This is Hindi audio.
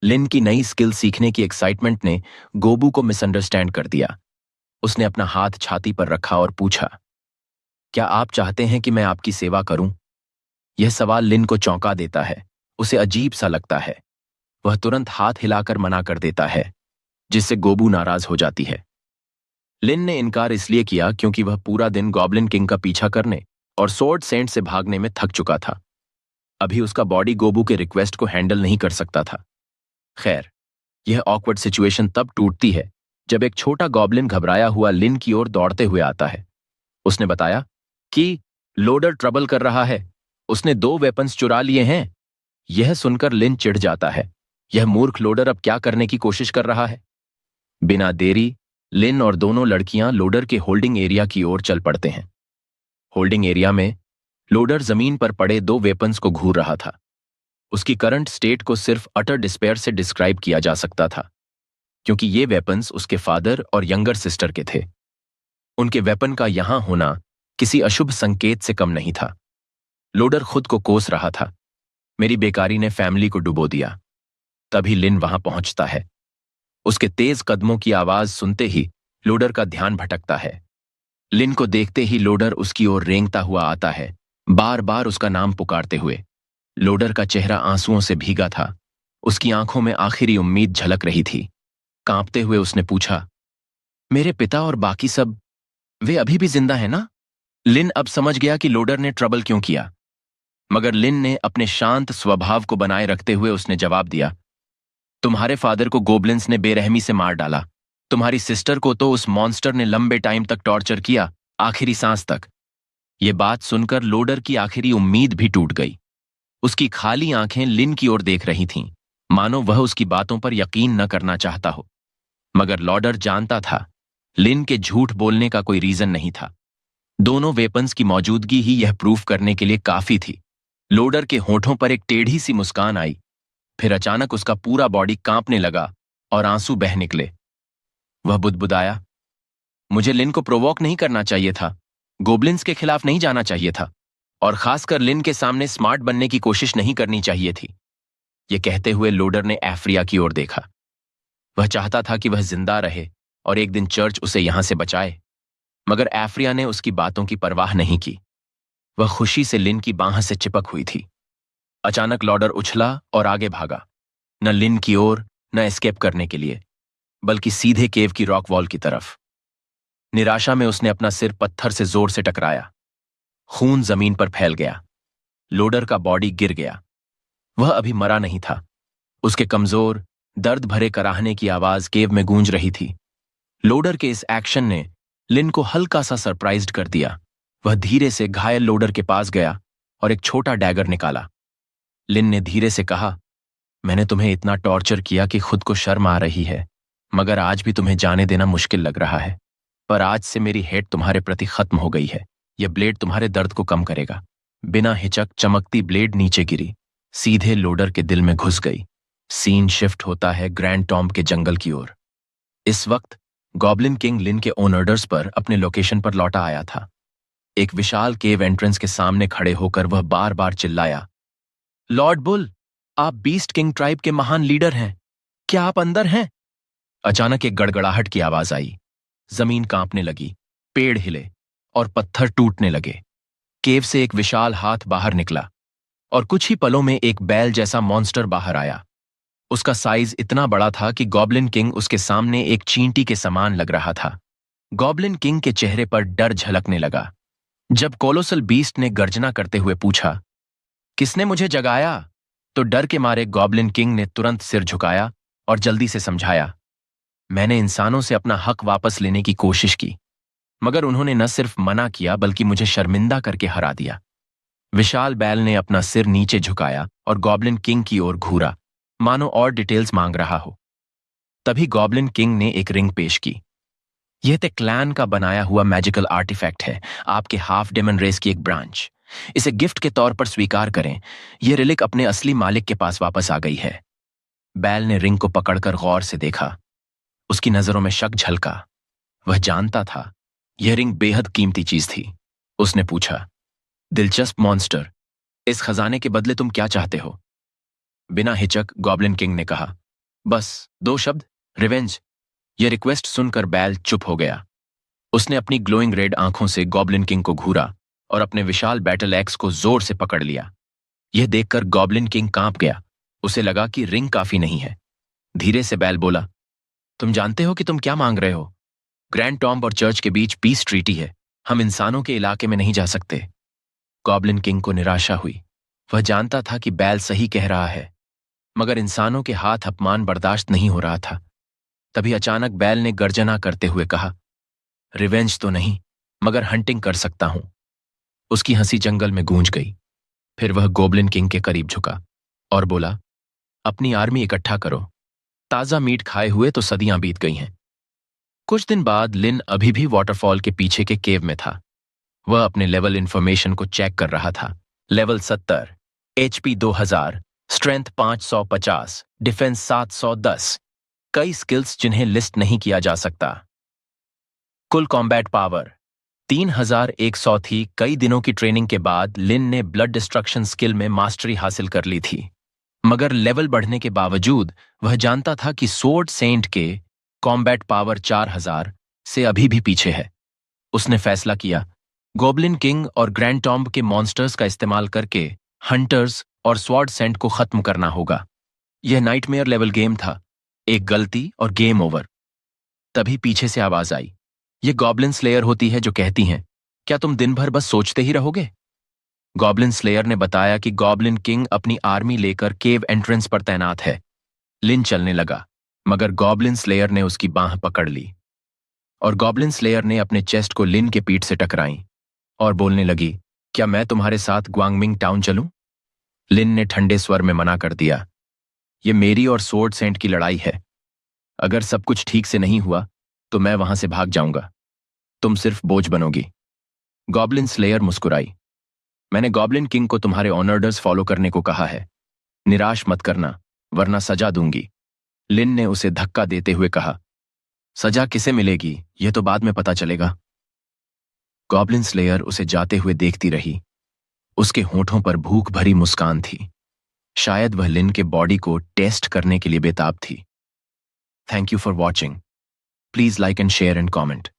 लिन की नई स्किल सीखने की एक्साइटमेंट ने गोबू को मिसअंडरस्टैंड कर दिया। उसने अपना हाथ छाती पर रखा और पूछा, क्या आप चाहते हैं कि मैं आपकी सेवा करूं? यह सवाल लिन को चौंका देता है। उसे अजीब सा लगता है। वह तुरंत हाथ हिलाकर मना कर देता है, जिससे गोबू नाराज हो जाती है। लिन ने इनकार इसलिए किया क्योंकि वह पूरा दिन गॉब्लिन किंग का पीछा करने और स्वॉर्ड सेंट से भागने में थक चुका था। अभी उसका बॉडी गोबू के रिक्वेस्ट को हैंडल नहीं कर सकता था। खैर, यह ऑकवर्ड सिचुएशन तब टूटती है जब एक छोटा गॉब्लिन घबराया हुआ लिन की ओर दौड़ते हुए आता है। उसने बताया कि लोडर ट्रबल कर रहा है। उसने 2 वेपन्स चुरा लिए हैं। यह सुनकर लिन चिढ़ जाता है। यह मूर्ख लोडर अब क्या करने की कोशिश कर रहा है? बिना देरी लिन और दोनों लड़कियां लोडर के होल्डिंग एरिया की ओर चल पड़ते हैं। होल्डिंग एरिया में लोडर जमीन पर पड़े 2 वेपन्स को घूर रहा था। उसकी करंट स्टेट को सिर्फ अटर डिस्पेयर से डिस्क्राइब किया जा सकता था, क्योंकि ये वेपन्स उसके फादर और यंगर सिस्टर के थे। उनके वेपन का यहां होना किसी अशुभ संकेत से कम नहीं था। लोडर खुद को कोस रहा था, मेरी बेकारी ने फैमिली को डुबो दिया। तभी लिन वहां पहुंचता है। उसके तेज कदमों की आवाज सुनते ही लोडर का ध्यान भटकता है। लिन को देखते ही लोडर उसकी ओर रेंगता हुआ आता है, बार बार उसका नाम पुकारते हुए। लोडर का चेहरा आंसुओं से भीगा था। उसकी आंखों में आखिरी उम्मीद झलक रही थी। कांपते हुए उसने पूछा, मेरे पिता और बाकी सब, वे अभी भी जिंदा हैं ना? लिन अब समझ गया कि लोडर ने ट्रबल क्यों किया, मगर लिन ने अपने शांत स्वभाव को बनाए रखते हुए उसने जवाब दिया, तुम्हारे फादर को गोब्लिन्स ने बेरहमी से मार डाला। तुम्हारी सिस्टर को तो उस मॉन्स्टर ने लंबे टाइम तक टॉर्चर किया, आखिरी सांस तक। ये बात सुनकर लोडर की आखिरी उम्मीद भी टूट गई। उसकी खाली आंखें लिन की ओर देख रही थीं, मानो वह उसकी बातों पर यकीन न करना चाहता हो। मगर लोडर जानता था, लिन के झूठ बोलने का कोई रीजन नहीं था। दोनों वेपन्स की मौजूदगी ही यह प्रूफ करने के लिए काफी थी। लोडर के होठों पर एक टेढ़ी सी मुस्कान आई। फिर अचानक उसका पूरा बॉडी कांपने लगा और आंसू बह निकले। वह बुदबुदाया, मुझे लिन को प्रोवोक नहीं करना चाहिए था, गोब्लिन्स के खिलाफ नहीं जाना चाहिए था, और खासकर लिन के सामने स्मार्ट बनने की कोशिश नहीं करनी चाहिए थी। यह कहते हुए लोडर ने एफ्रिया की ओर देखा। वह चाहता था कि वह जिंदा रहे और एक दिन चर्च उसे यहां से बचाए, मगर एफ्रिया ने उसकी बातों की परवाह नहीं की। वह खुशी से लिन की बाह से चिपक हुई थी। अचानक लोडर उछला और आगे भागा, न लिन की ओर, न एस्केप करने के लिए, बल्कि सीधे केव की रॉक वॉल की तरफ। निराशा में उसने अपना सिर पत्थर से जोर से टकराया। खून जमीन पर फैल गया। लोडर का बॉडी गिर गया। वह अभी मरा नहीं था। उसके कमजोर, दर्द भरे कराहने की आवाज केव में गूंज रही थी। लोडर के इस एक्शन ने लिन को हल्का सा सरप्राइज्ड कर दिया। वह धीरे से घायल लोडर के पास गया और एक छोटा डैगर निकाला। लिन ने धीरे से कहा, मैंने तुम्हें इतना टॉर्चर किया कि खुद को शर्म आ रही है, मगर आज भी तुम्हें जाने देना मुश्किल लग रहा है। पर आज से मेरी हेट तुम्हारे प्रति खत्म हो गई है। यह ब्लेड तुम्हारे दर्द को कम करेगा। बिना हिचक चमकती ब्लेड नीचे गिरी, सीधे लोडर के दिल में घुस गई। सीन शिफ्ट होता है ग्रैंड टॉम्ब के जंगल की ओर। इस वक्त गॉब्लिन किंग लिन के ओन ऑर्डर्स पर अपने लोकेशन पर लौटा आया था। एक विशाल केव एंट्रेंस के सामने खड़े होकर वह बार बार चिल्लाया, लॉर्ड बुल, आप बीस्ट किंग ट्राइब के महान लीडर हैं, क्या आप अंदर हैं? अचानक एक गड़गड़ाहट की आवाज आई। जमीन कांपने लगी, पेड़ हिले और पत्थर टूटने लगे। केव से एक विशाल हाथ बाहर निकला और कुछ ही पलों में एक बैल जैसा मॉन्स्टर बाहर आया। उसका साइज इतना बड़ा था कि गॉब्लिन किंग उसके सामने एक चींटी के समान लग रहा था। गॉब्लिन किंग के चेहरे पर डर झलकने लगा। जब कोलोसल बीस्ट ने गर्जना करते हुए पूछा, किसने मुझे जगाया, तो डर के मारे गॉब्लिन किंग ने तुरंत सिर झुकाया और जल्दी से समझाया, मैंने इंसानों से अपना हक वापस लेने की कोशिश की, मगर उन्होंने न सिर्फ मना किया बल्कि मुझे शर्मिंदा करके हरा दिया। विशाल बैल ने अपना सिर नीचे झुकाया और गॉब्लिन किंग की ओर घूरा, मानो और डिटेल्स मांग रहा हो। तभी गॉब्लिन किंग ने एक रिंग पेश की। यह ते क्लैन का बनाया हुआ मैजिकल आर्टिफैक्ट है, आपके हाफ डेमन रेस की एक ब्रांच। इसे गिफ्ट के तौर पर स्वीकार करें। यह रिलिक अपने असली मालिक के पास वापस आ गई है। बैल ने रिंग को पकड़कर गौर से देखा। उसकी नजरों में शक झलका। वह जानता था यह रिंग बेहद कीमती चीज थी। उसने पूछा, दिलचस्प मॉन्स्टर, इस खजाने के बदले तुम क्या चाहते हो? बिना हिचक गॉब्लिन किंग ने कहा, बस 2 शब्द, रिवेंज। यह रिक्वेस्ट सुनकर बैल चुप हो गया। उसने अपनी ग्लोइंग रेड आंखों से गॉब्लिन किंग को घूरा और अपने विशाल बैटल एक्स को जोर से पकड़ लिया। यह देखकर गॉब्लिन किंग कांप गया। उसे लगा कि रिंग काफी नहीं है। धीरे से बैल बोला, तुम जानते हो कि तुम क्या मांग रहे हो? ग्रैंड टॉम्ब और चर्च के बीच पीस ट्रीटी है। हम इंसानों के इलाके में नहीं जा सकते। गॉब्लिन किंग को निराशा हुई। वह जानता था कि बैल सही कह रहा है, मगर इंसानों के हाथ अपमान बर्दाश्त नहीं हो रहा था। तभी अचानक बैल ने गर्जना करते हुए कहा, रिवेंज तो नहीं, मगर हंटिंग कर सकता हूं। उसकी हंसी जंगल में गूंज गई। फिर वह गॉब्लिन किंग के करीब झुका और बोला, अपनी आर्मी इकट्ठा करो। ताजा मीट खाए हुए तो सदियां बीत गई हैं। कुछ दिन बाद लिन अभी भी वाटरफॉल के पीछे के केव में था। वह अपने लेवल इंफॉर्मेशन को चेक कर रहा था। Level 70, HP 2000, strength 550, defence 710। कई स्किल्स जिन्हें लिस्ट नहीं किया जा सकता। कुल कॉम्बैट पावर 3100 थी। कई दिनों की ट्रेनिंग के बाद लिन ने ब्लड डिस्ट्रक्शन स्किल में मास्टरी हासिल कर ली थी, मगर लेवल बढ़ने के बावजूद वह जानता था कि सोर्ड सेंट के कॉम्बैट पावर 4000 से अभी भी पीछे है। उसने फैसला किया, गॉब्लिन किंग और ग्रैंड टॉम्ब के मॉन्स्टर्स का इस्तेमाल करके हंटर्स और स्वॉर्ड सेंट को खत्म करना होगा। यह नाइटमेयर लेवल गेम था। एक गलती और गेम ओवर। तभी पीछे से आवाज आई। यह गॉब्लिन स्लेयर होती है जो कहती हैं, क्या तुम दिन भर बस सोचते ही रहोगे? गॉब्लिन स्लेयर ने बताया कि गॉब्लिन किंग अपनी आर्मी लेकर केव एंट्रेंस पर तैनात है। लिन चलने लगा, मगर गॉब्लिन स्लेयर ने उसकी बांह पकड़ ली और गॉब्लिन स्लेयर ने अपने चेस्ट को लिन के पीठ से टकराई और बोलने लगी, क्या मैं तुम्हारे साथ ग्वांगमिंग टाउन चलूं? लिन ने ठंडे स्वर में मना कर दिया, यह मेरी और सोर्ड सेंट की लड़ाई है। अगर सब कुछ ठीक से नहीं हुआ तो मैं वहां से भाग जाऊंगा। तुम सिर्फ बोझ बनोगी। गॉब्लिन स्लेयर मुस्कुराई, मैंने गॉब्लिन किंग को तुम्हारे ऑर्डर्स फॉलो करने को कहा है। निराश मत करना, वरना सजा दूंगी। लिन ने उसे धक्का देते हुए कहा, सजा किसे मिलेगी यह तो बाद में पता चलेगा। गॉब्लिन स्लेयर उसे जाते हुए देखती रही। उसके होठों पर भूख भरी मुस्कान थी। शायद वह लिन के बॉडी को टेस्ट करने के लिए बेताब थी। Thank you for watching. Please like and share and comment.